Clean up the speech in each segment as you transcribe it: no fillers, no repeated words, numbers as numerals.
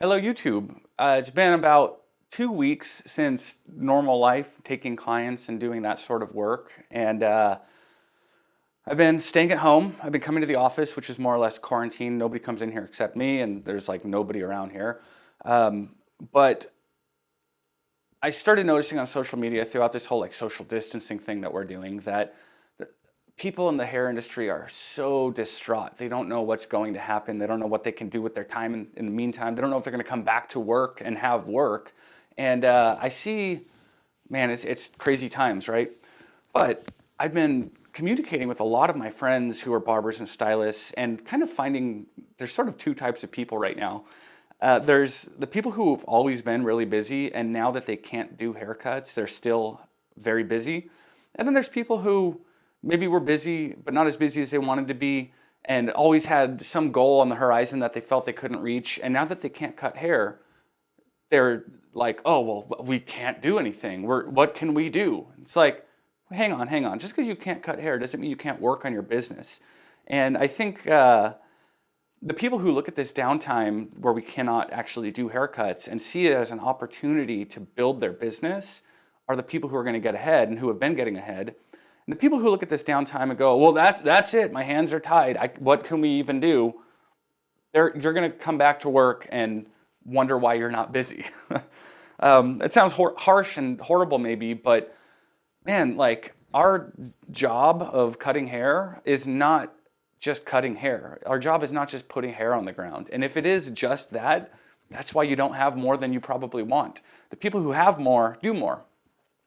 Hello, YouTube. It's been about 2 weeks since normal life, taking clients and doing that sort of work. And I've been staying at home. I've been coming to the office, which is more or less quarantine. Nobody comes in here except me, and there's like nobody around here. But I started noticing on social media throughout this whole like social distancing thing that we're doing that people in the hair industry are so distraught. They don't know what's going to happen. They don't know what they can do with their time in the meantime. They don't know if they're going to come back to work and have work. And I see, man, it's crazy times, right? But I've been communicating with a lot of my friends who are barbers and stylists and kind of finding there's sort of two types of people right now. There's the people who have always been really busy, and now that they can't do haircuts, they're still very busy. And then there's people who maybe were busy, but not as busy as they wanted to be, and always had some goal on the horizon that they felt they couldn't reach. And now that they can't cut hair, they're like, oh, well, we can't do anything. What can we do? It's like, hang on, hang on. Just because you can't cut hair doesn't mean you can't work on your business. And I think the people who look at this downtime where we cannot actually do haircuts and see it as an opportunity to build their business are the people who are going to get ahead and who have been getting ahead. And the people who look at this downtime and go, well, that's it. My hands are tied. What can we even do? You're going to come back to work and wonder why you're not busy. It sounds harsh and horrible maybe, but man, like our job of cutting hair is not just cutting hair. Our job is not just putting hair on the ground. And if it is just that, that's why you don't have more than you probably want. The people who have more do more.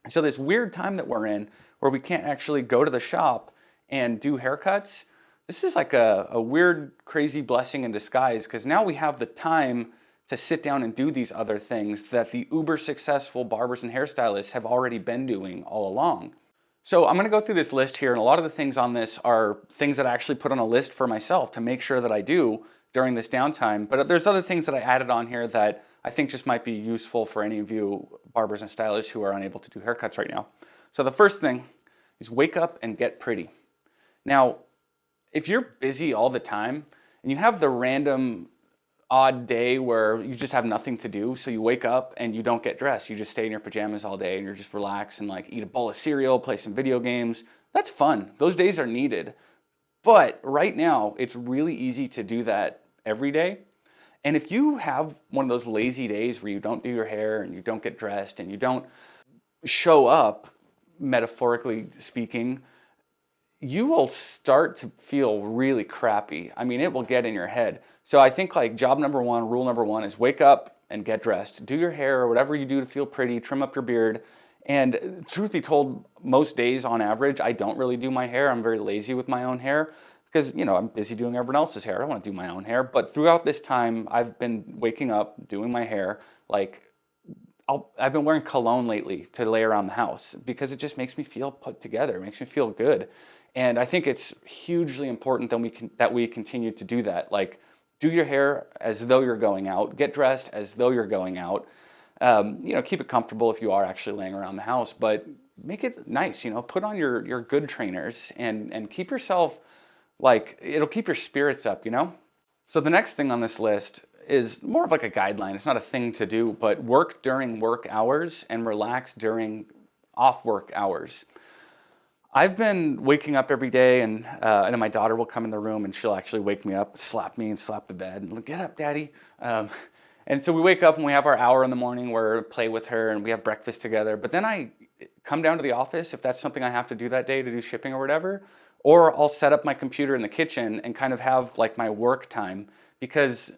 So this weird time that we're in where we can't actually go to the shop and do haircuts, this is like a weird, crazy blessing in disguise because now we have the time to sit down and do these other things that the uber successful barbers and hairstylists have already been doing all along. So I'm going to go through this list here, and a lot of the things on this are things that I actually put on a list for myself to make sure that I do during this downtime. But there's other things that I added on here that I think just might be useful for any of you barbers and stylists who are unable to do haircuts right now. So the first thing is wake up and get pretty. Now, if you're busy all the time and you have the random odd day where you just have nothing to do, so you wake up and you don't get dressed, you just stay in your pajamas all day and you're just relaxed and like eat a bowl of cereal, play some video games, that's fun. Those days are needed. But right now, it's really easy to do that every day. And if you have one of those lazy days where you don't do your hair and you don't get dressed and you don't show up, metaphorically speaking, you will start to feel really crappy. I mean, it will get in your head. So I think like job number one, rule number one is wake up and get dressed. Do your hair or whatever you do to feel pretty, trim up your beard. And truth be told, most days on average, I don't really do my hair. I'm very lazy with my own hair because, you know, I'm busy doing everyone else's hair. I don't want to do my own hair. But throughout this time, I've been waking up, doing my hair. Like I've been wearing cologne lately to lay around the house because it just makes me feel put together. It makes me feel good. And I think it's hugely important that we continue to do that. Like, do your hair as though you're going out. Get dressed as though you're going out. Keep it comfortable if you are actually laying around the house, but make it nice. Put on your good trainers and keep yourself like it'll keep your spirits up. So the next thing on this list is more of like a guideline. It's not a thing to do, but work during work hours and relax during off work hours. I've been waking up every day and then my daughter will come in the room and she'll actually wake me up, slap me and slap the bed and like, get up, daddy. And so we wake up and we have our hour in the morning where I play with her and we have breakfast together. But then I come down to the office if that's something I have to do that day to do shipping or whatever, or I'll set up my computer in the kitchen and kind of have like my work time. Because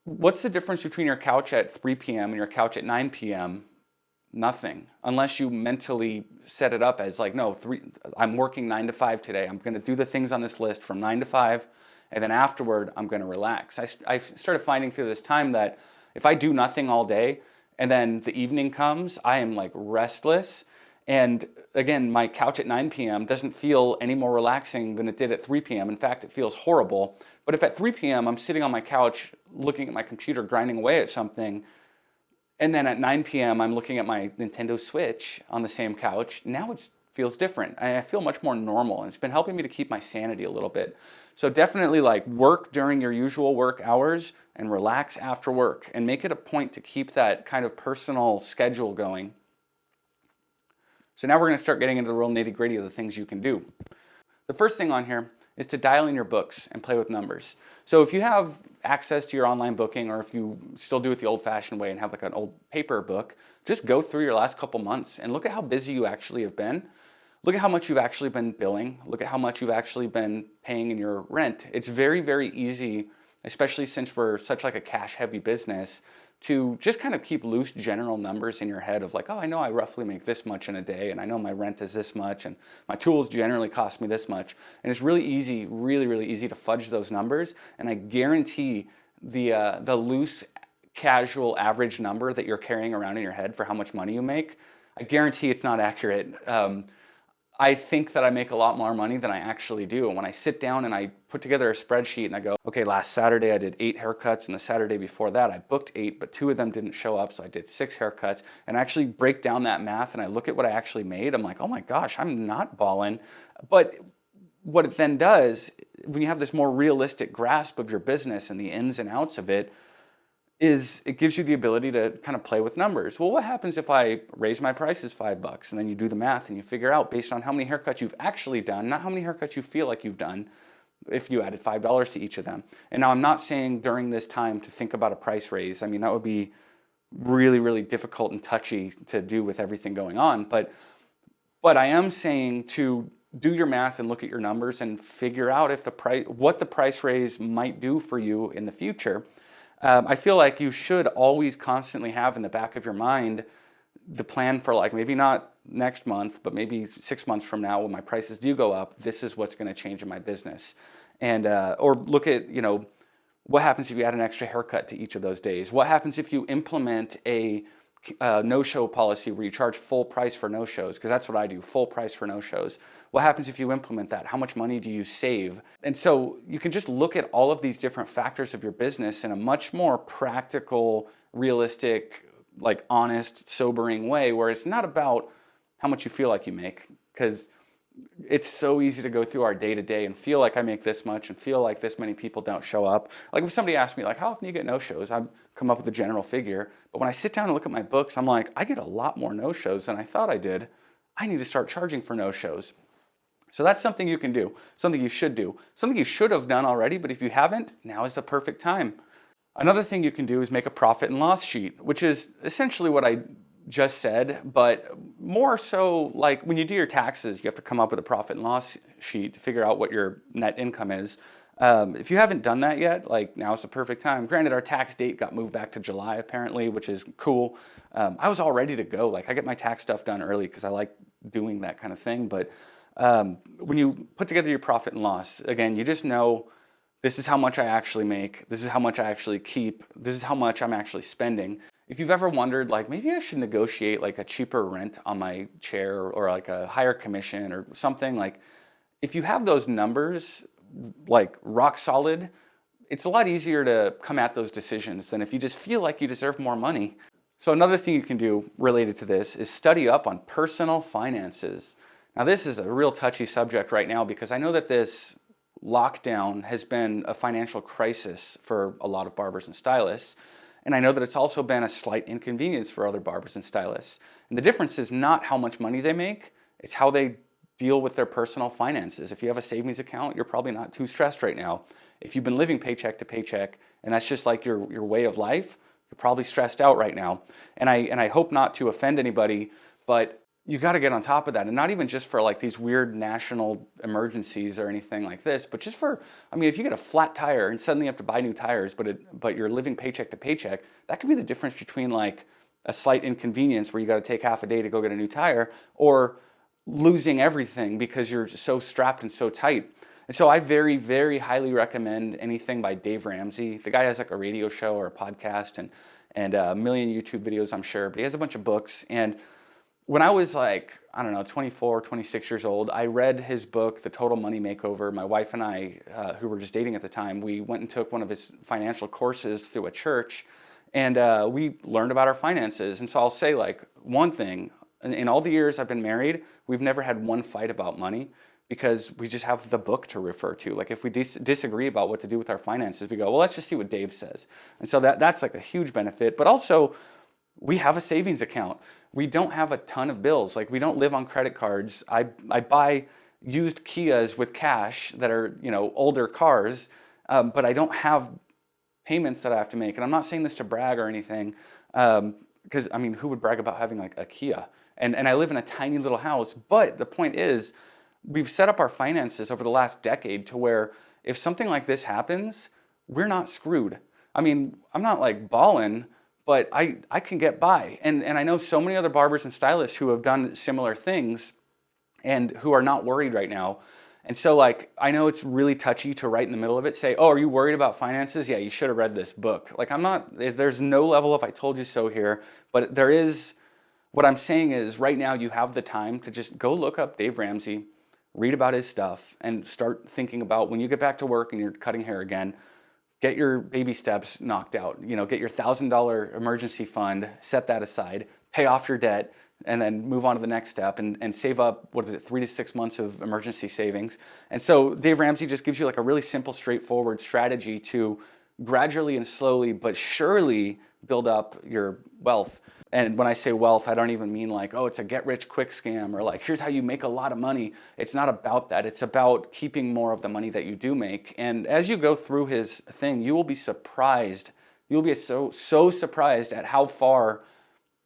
what's the difference between your couch at 3 p.m. and your couch at 9 p.m.? Nothing, unless you mentally set it up as like, no, I'm working 9 to 5 today. I'm going to do the things on this list from 9 to 5, and then afterward, I'm going to relax. I started finding through this time that if I do nothing all day, and then the evening comes, I am like restless. And again, my couch at 9 p.m. doesn't feel any more relaxing than it did at 3 p.m. In fact, it feels horrible. But if at 3 p.m. I'm sitting on my couch, looking at my computer, grinding away at something, and then at 9 p.m. I'm looking at my Nintendo Switch on the same couch. Now it's feels different. I feel much more normal, and it's been helping me to keep my sanity a little bit. So definitely like work during your usual work hours and relax after work, and make it a point to keep that kind of personal schedule going. So now we're going to start getting into the real nitty-gritty of the things you can do. The first thing on here is to dial in your books and play with numbers. So if you have access to your online booking, or if you still do it the old-fashioned way and have like an old paper book, just go through your last couple months and look at how busy you actually have been. Look at how much you've actually been billing. Look at how much you've actually been paying in your rent. It's very, very easy, especially since we're such like a cash-heavy business, to just kind of keep loose general numbers in your head of like, oh, I know I roughly make this much in a day, and I know my rent is this much, and my tools generally cost me this much. And it's really easy, really, really easy to fudge those numbers. And I guarantee the loose, casual, average number that you're carrying around in your head for how much money you make, I guarantee it's not accurate. I think that I make a lot more money than I actually do. And when I sit down and I put together a spreadsheet and I go, okay, last Saturday I did 8 haircuts, and the Saturday before that I booked 8, but 2 of them didn't show up, so I did 6 haircuts, and I actually break down that math and I look at what I actually made, I'm like, oh my gosh, I'm not balling. But what it then does, when you have this more realistic grasp of your business and the ins and outs of it, is it gives you the ability to kind of play with numbers. Well, what happens if I raise my prices $5? And then you do the math and you figure out, based on how many haircuts you've actually done, not how many haircuts you feel like you've done, if you added $5 to each of them. And now I'm not saying during this time to think about a price raise. I mean, that would be really, really difficult and touchy to do with everything going on. But I am saying to do your math and look at your numbers and figure out if what the price raise might do for you in the future. I feel like you should always constantly have in the back of your mind the plan for, like, maybe not next month, but maybe 6 months from now when my prices do go up, this is what's going to change in my business. And or look at, what happens if you add an extra haircut to each of those days? What happens if you implement a no-show policy where you charge full price for no-shows? Because that's what I do, full price for no-shows. What happens if you implement that? How much money do you save? And so you can just look at all of these different factors of your business in a much more practical, realistic, like honest, sobering way, where it's not about how much you feel like you make, because it's so easy to go through our day-to-day and feel like I make this much and feel like this many people don't show up. Like if somebody asks me, like, how often do you get no-shows? I come up with a general figure. But when I sit down and look at my books, I'm like, I get a lot more no-shows than I thought I did. I need to start charging for no-shows. So that's something you can do, something you should do, something you should have done already, but if you haven't, now is the perfect time. Another thing you can do is make a profit and loss sheet, which is essentially what I just said, but more so like when you do your taxes, you have to come up with a profit and loss sheet to figure out what your net income is. If you haven't done that yet, like now is the perfect time. Granted, our tax date got moved back to July apparently, which is cool. I was all ready to go. Like I get my tax stuff done early because I like doing that kind of thing. But when you put together your profit and loss, again, you just know this is how much I actually make. This is how much I actually keep. This is how much I'm actually spending. If you've ever wondered, like, maybe I should negotiate like a cheaper rent on my chair or like a higher commission or something, like if you have those numbers like rock solid, it's a lot easier to come at those decisions than if you just feel like you deserve more money. So another thing you can do related to this is study up on personal finances. Now this is a real touchy subject right now because I know that this lockdown has been a financial crisis for a lot of barbers and stylists. And I know that it's also been a slight inconvenience for other barbers and stylists. And the difference is not how much money they make, it's how they deal with their personal finances. If you have a savings account, you're probably not too stressed right now. If you've been living paycheck to paycheck and that's just like your way of life, you're probably stressed out right now. And I hope not to offend anybody, but you got to get on top of that, and not even just for like these weird national emergencies or anything like this, but just for, I mean, if you get a flat tire and suddenly you have to buy new tires, but you're living paycheck to paycheck, that could be the difference between like a slight inconvenience where you got to take half a day to go get a new tire, or losing everything because you're so strapped and so tight. And so I very, very highly recommend anything by Dave Ramsey. The guy has like a radio show or a podcast and a million YouTube videos, I'm sure, but he has a bunch of books. And when I was like, I don't know, 24, 26 years old, I read his book, The Total Money Makeover. My wife and I, who were just dating at the time, we went and took one of his financial courses through a church, and we learned about our finances. And so I'll say like one thing, in all the years I've been married, we've never had one fight about money because we just have the book to refer to. Like if we disagree about what to do with our finances, we go, well, let's just see what Dave says. And so that's like a huge benefit. But also, we have a savings account. We don't have a ton of bills. Like we don't live on credit cards. I buy used Kias with cash that are, older cars, but I don't have payments that I have to make. And I'm not saying this to brag or anything, because I mean, who would brag about having like a Kia? And I live in a tiny little house. But the point is, we've set up our finances over the last decade to where if something like this happens, we're not screwed. I mean, I'm not like balling, but I can get by. And I know so many other barbers and stylists who have done similar things and who are not worried right now. And so like, I know it's really touchy to right in the middle of it say, oh, are you worried about finances? Yeah, you should have read this book. Like I'm not, there's no level of I told you so here, but there is, what I'm saying is right now you have the time to just go look up Dave Ramsey, read about his stuff, and start thinking about when you get back to work and you're cutting hair again, get your baby steps knocked out. Get your $1,000 emergency fund, set that aside, pay off your debt, and then move on to the next step and save up, 3 to 6 months of emergency savings. And so Dave Ramsey just gives you like a really simple, straightforward strategy to gradually and slowly but surely build up your wealth. And when I say wealth, I don't even mean like, oh, it's a get rich quick scam or like, here's how you make a lot of money. It's not about that. It's about keeping more of the money that you do make. And as you go through his thing, you will be surprised. You'll be so surprised at how far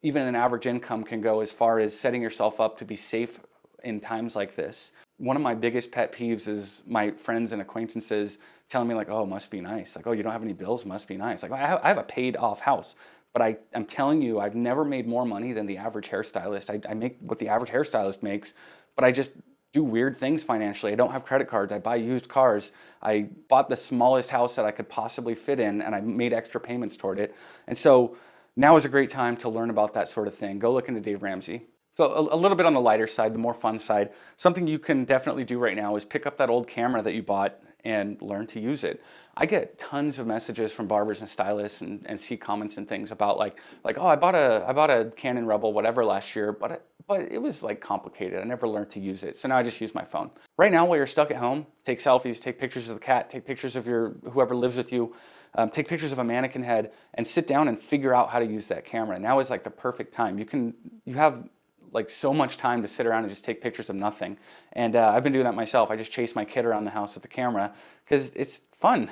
even an average income can go as far as setting yourself up to be safe in times like this. One of my biggest pet peeves is my friends and acquaintances telling me like, oh, must be nice. Like, oh, you don't have any bills, must be nice. Like, I have a paid off house. But I'm telling you, I've never made more money than the average hairstylist. I make what the average hairstylist makes, but I just do weird things financially. I don't have credit cards. I buy used cars. I bought the smallest house that I could possibly fit in, and I made extra payments toward it. And so now is a great time to learn about that sort of thing. Go look into Dave Ramsey. So a little bit on the lighter side, the more fun side, something you can definitely do right now is pick up that old camera that you bought and learn to use it. I get tons of messages from barbers and stylists and see comments and things about like oh, I bought a Canon Rebel whatever last year, but it was like complicated. I never learned to use it. So now I just use my phone. Right now while you're stuck at home, take selfies, take pictures of the cat, take pictures of whoever lives with you, take pictures of a mannequin head and sit down and figure out how to use that camera. Now is like the perfect time. You have like so much time to sit around and just take pictures of nothing. And I've been doing that myself. I just chase my kid around the house with the camera because it's fun.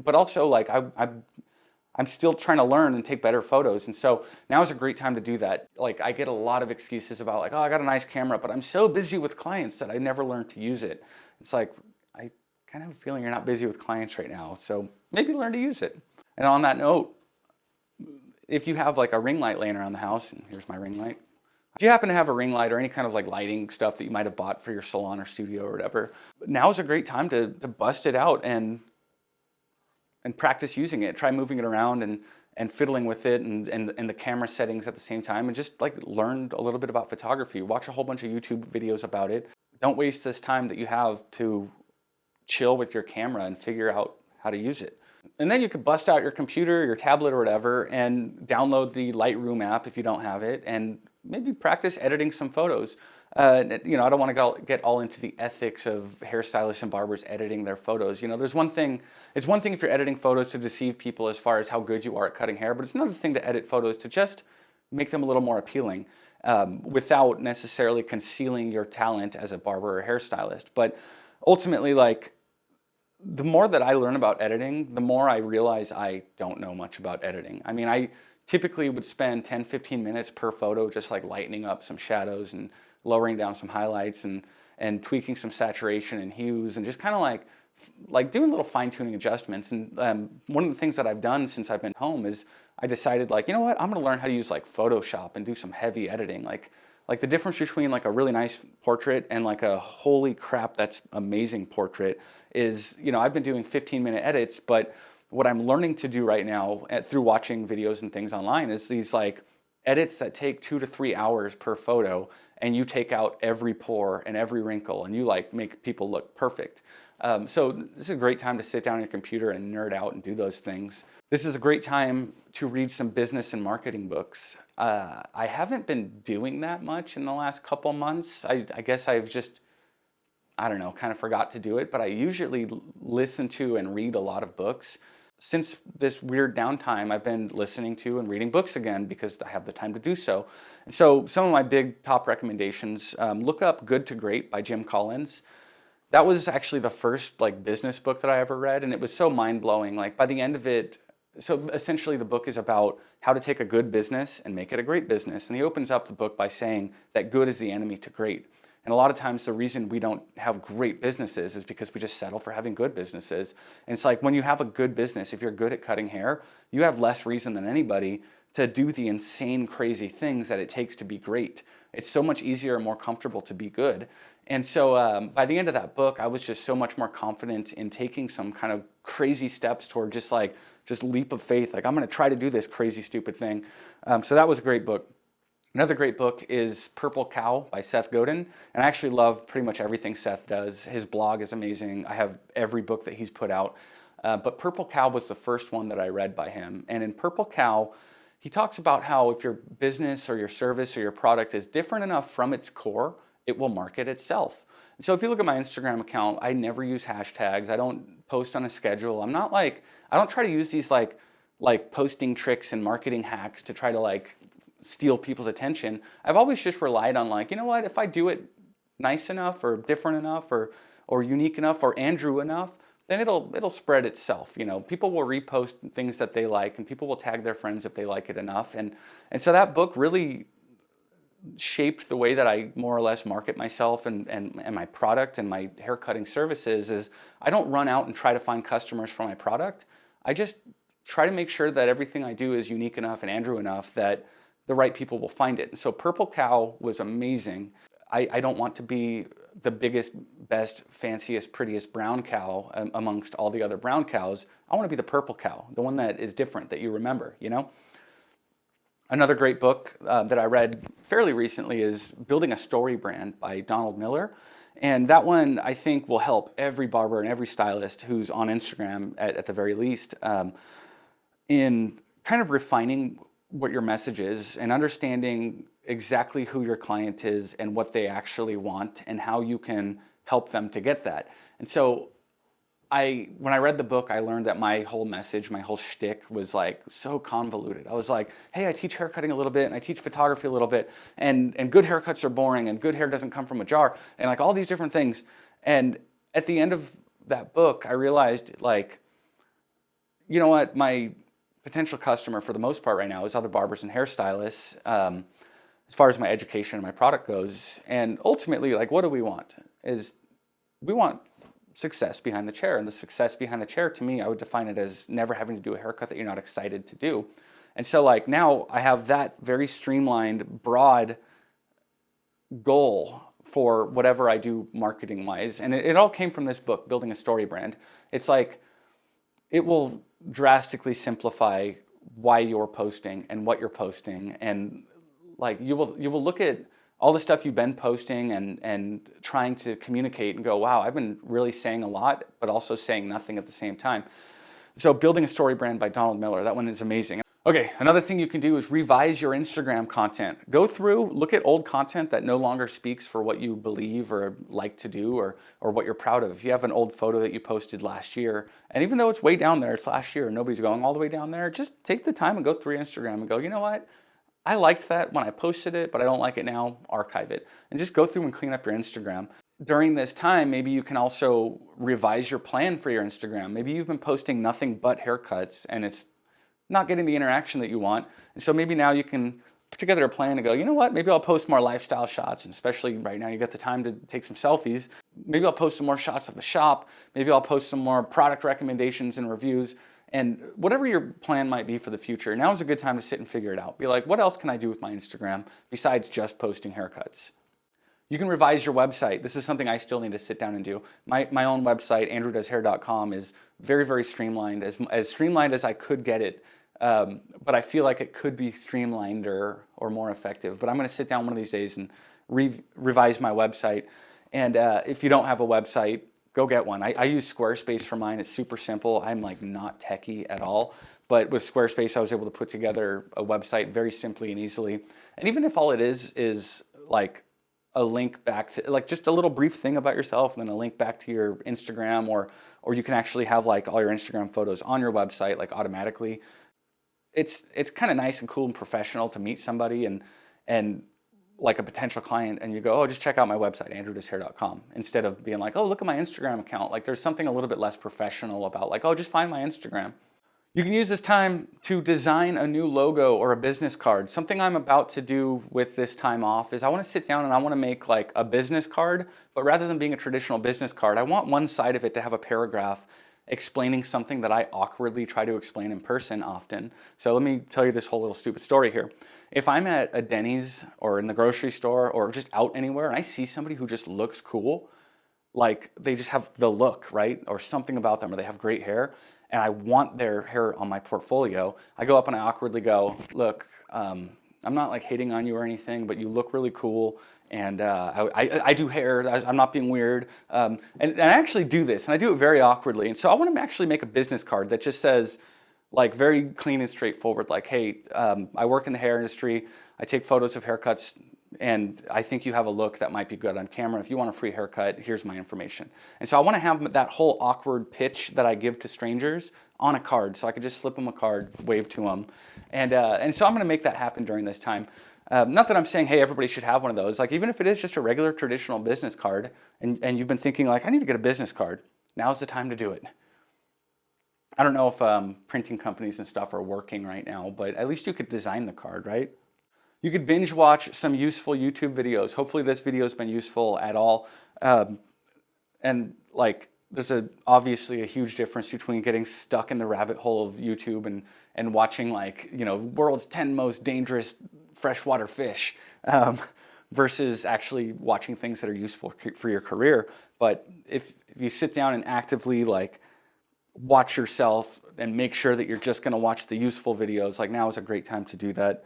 But also like I'm still trying to learn and take better photos. And so now is a great time to do that. Like I get a lot of excuses about like, oh, I got a nice camera, but I'm so busy with clients that I never learned to use it. It's like, I kind of have a feeling you're not busy with clients right now. So maybe learn to use it. And on that note, if you have like a ring light laying around the house, and here's my ring light. If you happen to have a ring light or any kind of like lighting stuff that you might have bought for your salon or studio or whatever, now is a great time to bust it out and practice using it. Try moving it around and fiddling with it and the camera settings at the same time and just like learn a little bit about photography. Watch a whole bunch of YouTube videos about it. Don't waste this time that you have to chill with your camera and figure out how to use it. And then you could bust out your computer, your tablet or whatever and download the Lightroom app if you don't have it and maybe practice editing some photos. I don't want to get all into the ethics of hairstylists and barbers editing their photos. It's one thing if you're editing photos to deceive people as far as how good you are at cutting hair, but it's another thing to edit photos to just make them a little more appealing without necessarily concealing your talent as a barber or hairstylist. But ultimately, like, the more that I learn about editing, the more I realize I don't know much about editing. I mean, I typically would spend 10, 15 minutes per photo just like lightening up some shadows and lowering down some highlights and tweaking some saturation and hues and just kind of like doing little fine-tuning adjustments. And one of the things that I've done since I've been home is I decided like, you know what, I'm gonna learn how to use like Photoshop and do some heavy editing. Like the difference between like a really nice portrait and like a holy crap, that's amazing portrait is, I've been doing 15-minute edits, but what I'm learning to do right now through watching videos and things online is these like edits that take 2 to 3 hours per photo, and you take out every pore and every wrinkle, and you like make people look perfect. So this is a great time to sit down on your computer and nerd out and do those things. This is a great time to read some business and marketing books. I haven't been doing that much in the last couple months. I guess I've just, I don't know, kind of forgot to do it, but I usually listen to and read a lot of books. Since this weird downtime, I've been listening to and reading books again because I have the time to do so. And so some of my big top recommendations, look up Good to Great by Jim Collins. That was actually the first like business book that I ever read, and it was so mind-blowing. Like by the end of it, so essentially the book is about how to take a good business and make it a great business. And he opens up the book by saying that good is the enemy to great. And a lot of times the reason we don't have great businesses is because we just settle for having good businesses. And it's like when you have a good business, if you're good at cutting hair, you have less reason than anybody to do the insane, crazy things that it takes to be great. It's so much easier and more comfortable to be good. And so by the end of that book, I was just so much more confident in taking some kind of crazy steps toward just leap of faith. Like I'm going to try to do this crazy, stupid thing. So that was a great book. Another great book is Purple Cow by Seth Godin. And I actually love pretty much everything Seth does. His blog is amazing. I have every book that he's put out. But Purple Cow was the first one that I read by him. And in Purple Cow, he talks about how if your business or your service or your product is different enough from its core, it will market itself. And so if you look at my Instagram account, I never use hashtags. I don't post on a schedule. I don't try to use these like posting tricks and marketing hacks to try to like steal people's attention. I've always just relied on like, you know what, if I do it nice enough or different enough or unique enough or Andrew enough, then it'll spread itself. You know, people will repost things that they like and people will tag their friends if they like it enough. And so that book really shaped the way that I more or less market myself and my product and my haircutting services. Is I don't run out and try to find customers for my product. I just try to make sure that everything I do is unique enough and Andrew enough that the right people will find it. And so Purple Cow was amazing. I don't want to be the biggest, best, fanciest, prettiest brown cow amongst all the other brown cows. I want to be the purple cow, the one that is different, that you remember, you know? Another great book that I read fairly recently is Building a Story Brand by Donald Miller. And that one, I think, will help every barber and every stylist who's on Instagram, at the very least, in kind of refining what your message is and understanding exactly who your client is and what they actually want and how you can help them to get that. And so when I read the book, I learned that my whole message, my whole shtick was like so convoluted. I was like, hey, I teach haircutting a little bit and I teach photography a little bit, and good haircuts are boring and good hair doesn't come from a jar and like all these different things. And at the end of that book, I realized like, you know what, my potential customer for the most part right now is other barbers and hairstylists, as far as my education and my product goes. And ultimately, like, what do we want? Is we want success behind the chair. And the success behind the chair, to me, I would define it as never having to do a haircut that you're not excited to do. And so like now I have that very streamlined, broad goal for whatever I do marketing wise. And it all came from this book, Building a Story Brand. It's like, it will drastically simplify why you're posting and what you're posting. And like you will look at all the stuff you've been posting and trying to communicate and go, wow, I've been really saying a lot, but also saying nothing at the same time. So Building a Story Brand by Donald Miller, that one is amazing. Okay, another thing you can do is revise your Instagram content. Go through, look at old content that no longer speaks for what you believe or like to do or what you're proud of. If you have an old photo that you posted last year, and even though it's way down there, it's last year, and nobody's going all the way down there, just take the time and go through your Instagram and go, you know what? I liked that when I posted it, but I don't like it now, archive it. And just go through and clean up your Instagram. During this time, maybe you can also revise your plan for your Instagram. Maybe you've been posting nothing but haircuts and it's not getting the interaction that you want. And so maybe now you can put together a plan and go, you know what, maybe I'll post more lifestyle shots, and especially right now you got the time to take some selfies. Maybe I'll post some more shots of the shop. Maybe I'll post some more product recommendations and reviews. And whatever your plan might be for the future, now is a good time to sit and figure it out. Be like, what else can I do with my Instagram besides just posting haircuts? You can revise your website. This is something I still need to sit down and do. My own website, andrewdoeshair.com, is very, very streamlined, as streamlined as I could get it but I feel like it could be streamlined or more effective. But I'm going to sit down one of these days and revise my website. And if you don't have a website, go get one. I use Squarespace for mine. It's super simple. I'm like not techie at all. But with Squarespace, I was able to put together a website very simply and easily. And even if all it is like a link back to, like just a little brief thing about yourself and then a link back to your Instagram, or you can actually have like all your Instagram photos on your website like automatically. It's kind of nice and cool and professional to meet somebody and like a potential client, and you go, oh, just check out my website, andrewdoeshair.com, instead of being like, oh, look at my Instagram account. Like there's something a little bit less professional about like, oh, just find my Instagram. You can use this time to design a new logo or a business card. Something I'm about to do with this time off is I want to sit down and I want to make like a business card, but rather than being a traditional business card, I want one side of it to have a paragraph explaining something that I awkwardly try to explain in person often. So let me tell you this whole little stupid story here. If I'm at a Denny's or in the grocery store or just out anywhere and I see somebody who just looks cool, like they just have the look, right? Or something about them, or they have great hair, and I want their hair on my portfolio, I go up and I awkwardly go, look, I'm not like hating on you or anything, but you look really cool. And I do hair, I'm not being weird. And I actually do this, and I do it very awkwardly. And so I want to actually make a business card that just says, like very clean and straightforward, like, hey, I work in the hair industry, I take photos of haircuts, and I think you have a look that might be good on camera. If you want a free haircut, here's my information. And so I want to have that whole awkward pitch that I give to strangers on a card, so I could just slip them a card, wave to them. And so I'm going to make that happen during this time. Not that I'm saying, hey, everybody should have one of those. Like, even if it is just a regular traditional business card, and you've been thinking, like, I need to get a business card, now's the time to do it. I don't know if printing companies and stuff are working right now, but at least you could design the card, right? You could binge watch some useful YouTube videos. Hopefully this video has been useful at all. And like, there's obviously a huge difference between getting stuck in the rabbit hole of YouTube and watching like, you know, world's 10 most dangerous freshwater fish versus actually watching things that are useful for your career. But if you sit down and actively like watch yourself and make sure that you're just going to watch the useful videos, like now is a great time to do that.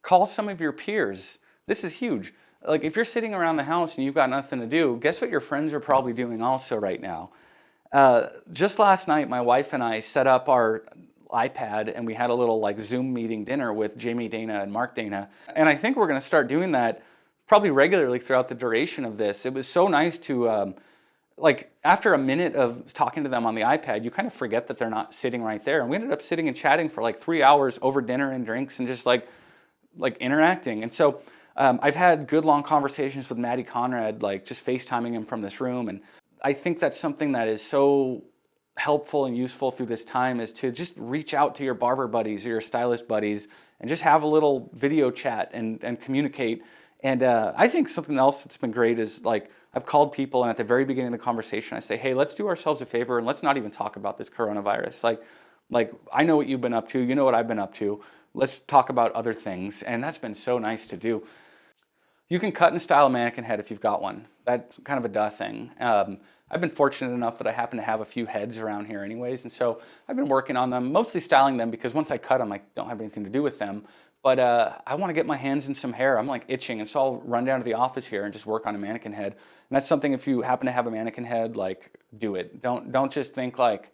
Call some of your peers. This is huge. Like if you're sitting around the house and you've got nothing to do, guess what your friends are probably doing also right now? Just last night, my wife and I set up our iPad and we had a little like Zoom meeting dinner with Jamie Dana and Mark Dana. And I think we're going to start doing that probably regularly throughout the duration of this. It was so nice to, like after a minute of talking to them on the iPad, you kind of forget that they're not sitting right there. And we ended up sitting and chatting for like 3 hours over dinner and drinks and just like interacting. And so I've had good long conversations with Maddie Conrad, like just FaceTiming him from this room. And I think that's something that is so helpful and useful through this time, is to just reach out to your barber buddies or your stylist buddies and just have a little video chat and communicate. And I think something else that's been great is like I've called people and at the very beginning of the conversation I say, hey, let's do ourselves a favor and let's not even talk about this coronavirus. Like I know what you've been up to, you know what I've been up to. Let's talk about other things. And that's been so nice to do. You can cut and style a mannequin head if you've got one. That's kind of a duh thing. I've been fortunate enough that I happen to have a few heads around here anyways. And so I've been working on them, mostly styling them because once I cut them, I don't have anything to do with them. But I want to get my hands in some hair. I'm like itching. And so I'll run down to the office here and just work on a mannequin head. And that's something, if you happen to have a mannequin head, like do it. Don't just think like,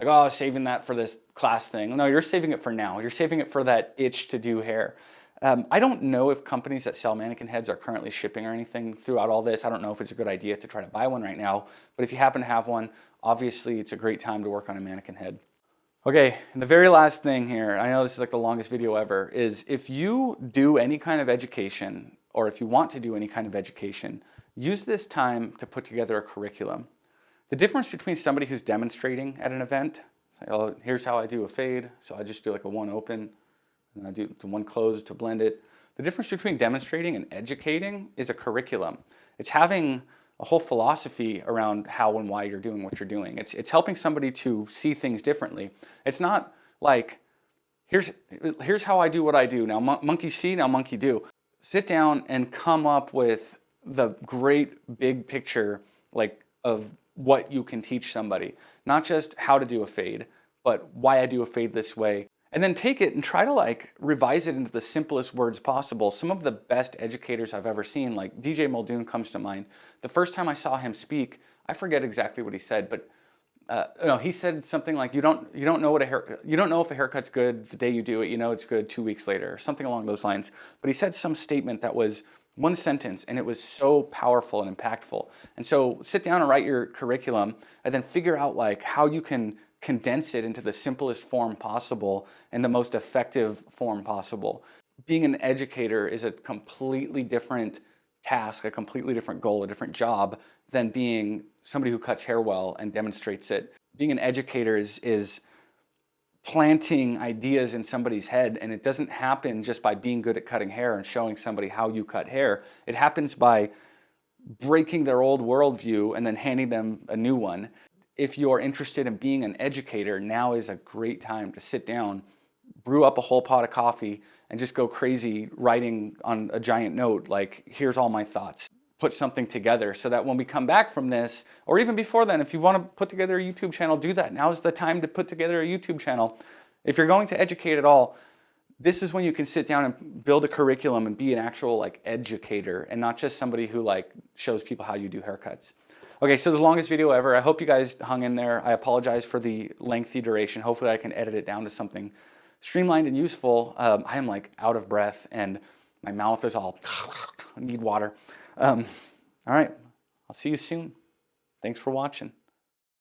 oh, saving that for this class thing. No, you're saving it for now. You're saving it for that itch to do hair. I don't know if companies that sell mannequin heads are currently shipping or anything throughout all this. I don't know if it's a good idea to try to buy one right now. But if you happen to have one, obviously it's a great time to work on a mannequin head. Okay, and the very last thing here, I know this is like the longest video ever, is if you do any kind of education, or if you want to do any kind of education, use this time to put together a curriculum. The difference between somebody who's demonstrating at an event, say, oh, here's how I do a fade, so I just do like a one open, and I do the one close to blend it. The difference between demonstrating and educating is a curriculum. It's having a whole philosophy around how and why you're doing what you're doing. It's helping somebody to see things differently. It's not like, here's how I do what I do. Now monkey see, now monkey do. Sit down and come up with the great big picture like of what you can teach somebody. Not just how to do a fade, but why I do a fade this way. And then take it and try to like revise it into the simplest words possible. Some of the best educators I've ever seen, like DJ Muldoon comes to mind. The first time I saw him speak, I forget exactly what he said, but no, he said something like, you don't know you don't know if a haircut's good the day you do it. You know it's good 2 weeks later, or something along those lines. But he said some statement that was one sentence, and it was so powerful and impactful. And so sit down and write your curriculum, and then figure out like how you can condense it into the simplest form possible and the most effective form possible. Being an educator is a completely different task, a completely different goal, a different job than being somebody who cuts hair well and demonstrates it. Being an educator is planting ideas in somebody's head, and it doesn't happen just by being good at cutting hair and showing somebody how you cut hair. It happens by breaking their old worldview and then handing them a new one. If you're interested in being an educator, now is a great time to sit down, brew up a whole pot of coffee, and just go crazy writing on a giant note, like, here's all my thoughts. Put something together so that when we come back from this, or even before then, if you want to put together a YouTube channel, do that. Now is the time to put together a YouTube channel. If you're going to educate at all, this is when you can sit down and build a curriculum and be an actual like educator and not just somebody who like shows people how you do haircuts. Okay, so the longest video ever. I hope you guys hung in there. I apologize for the lengthy duration. Hopefully I can edit it down to something streamlined and useful. I am like out of breath and my mouth is all, I need water. All right, I'll see you soon. Thanks for watching.